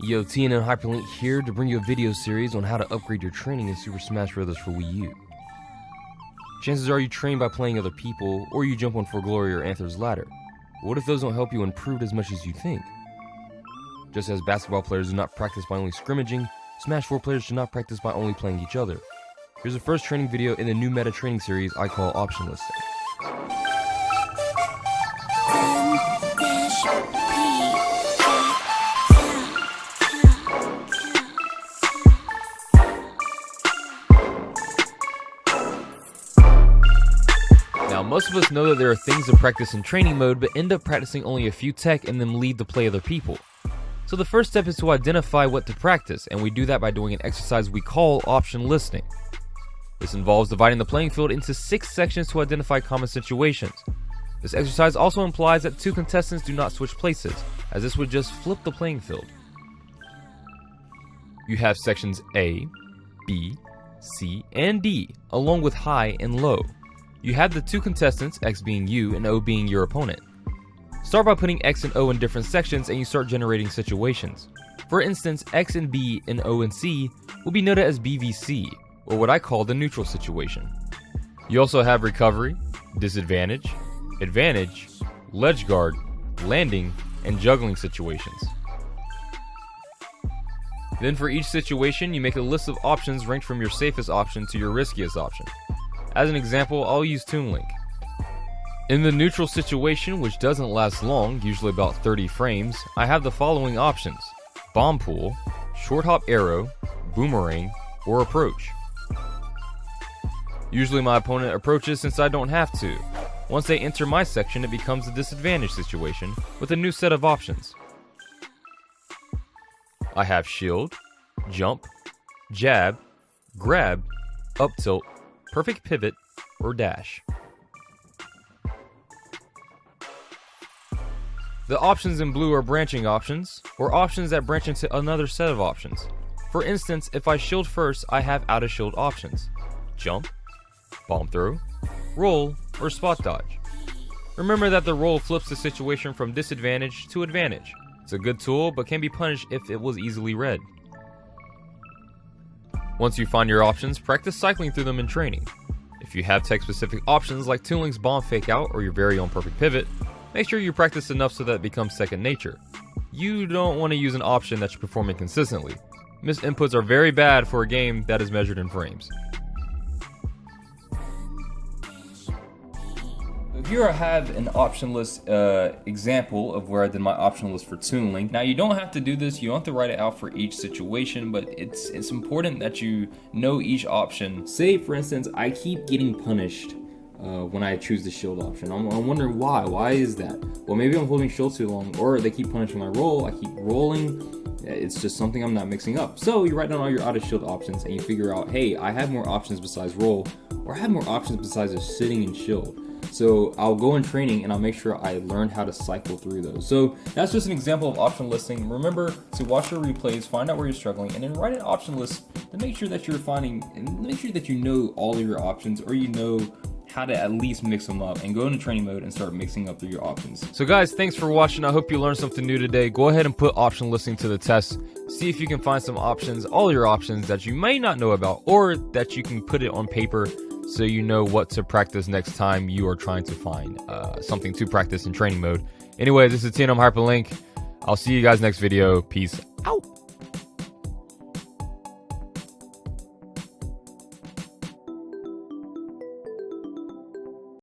Yo, TNM Hyperlink here to bring you a video series on how to upgrade your training in Super Smash Bros. For Wii U. Chances are you train by playing other people, or you jump on For Glory or Anther's Ladder. But what if those don't help you improve as much as you think? Just as basketball players do not practice by only scrimmaging, Smash 4 players should not practice by only playing each other. Here's the first training video in the new meta training series I call Option Listing. Now, most of us know that there are things to practice in training mode, but end up practicing only a few tech and then leave to play other people. So the first step is to identify what to practice, and we do that by doing an exercise we call option listing. This involves dividing the playing field into 6 sections to identify common situations. This exercise also implies that 2 contestants do not switch places, as this would just flip the playing field. You have sections A, B, C, and D, along with high and low. You have the 2 contestants, X being you and O being your opponent. Start by putting X and O in different sections and you start generating situations. For instance, X and B and O and C will be noted as BVC, or what I call the neutral situation. You also have recovery, disadvantage, advantage, ledge guard, landing, and juggling situations. Then for each situation, you make a list of options ranked from your safest option to your riskiest option. As an example, I'll use Toon Link. In the neutral situation, which doesn't last long, usually about 30 frames, I have the following options: Bomb Pool, Short Hop Arrow, Boomerang, or Approach. Usually my opponent approaches since I don't have to. Once they enter my section, it becomes a disadvantage situation with a new set of options. I have Shield, Jump, Jab, Grab, Up Tilt, Perfect Pivot, or Dash. The options in blue are branching options, or options that branch into another set of options. For instance, if I shield first, I have out of shield options: Jump, Bomb Throw, Roll, or Spot Dodge. Remember that the roll flips the situation from disadvantage to advantage. It's a good tool, but can be punished if it was easily read. Once you find your options, practice cycling through them in training. If you have tech-specific options like Toon Link's Bomb Fake Out or your very own Perfect Pivot, make sure you practice enough so that it becomes second nature. You don't want to use an option that you're performing consistently. Missed inputs are very bad for a game that is measured in frames. Here I have an option list example of where I did my option list for Toon Link. Now you don't have to do this, you don't have to write it out for each situation, but it's important that you know each option. Say for instance, I keep getting punished when I choose the shield option. I'm wondering why. Why is that? Well, maybe I'm holding shield too long, or they keep punishing my roll, I keep rolling. It's just something I'm not mixing up. So you write down all your out of shield options and you figure out, hey, I have more options besides roll, or I have more options besides just sitting in shield. So I'll go in training and I'll make sure I learn how to cycle through those. So that's just an example of option listing. Remember to watch your replays, find out where you're struggling, and then write an option list to make sure that you're finding, and make sure that you know all of your options, or you know how to at least mix them up, and go into training mode and start mixing up through your options. So guys, thanks for watching. I hope you learned something new today. Go ahead and put option listing to the test. See if you can find some options, all your options that you may not know about, or that you can put it on paper so you know what to practice next time you are trying to find something to practice in training mode. Anyway, this is TNM Hyperlink. I'll see you guys next video. Peace out.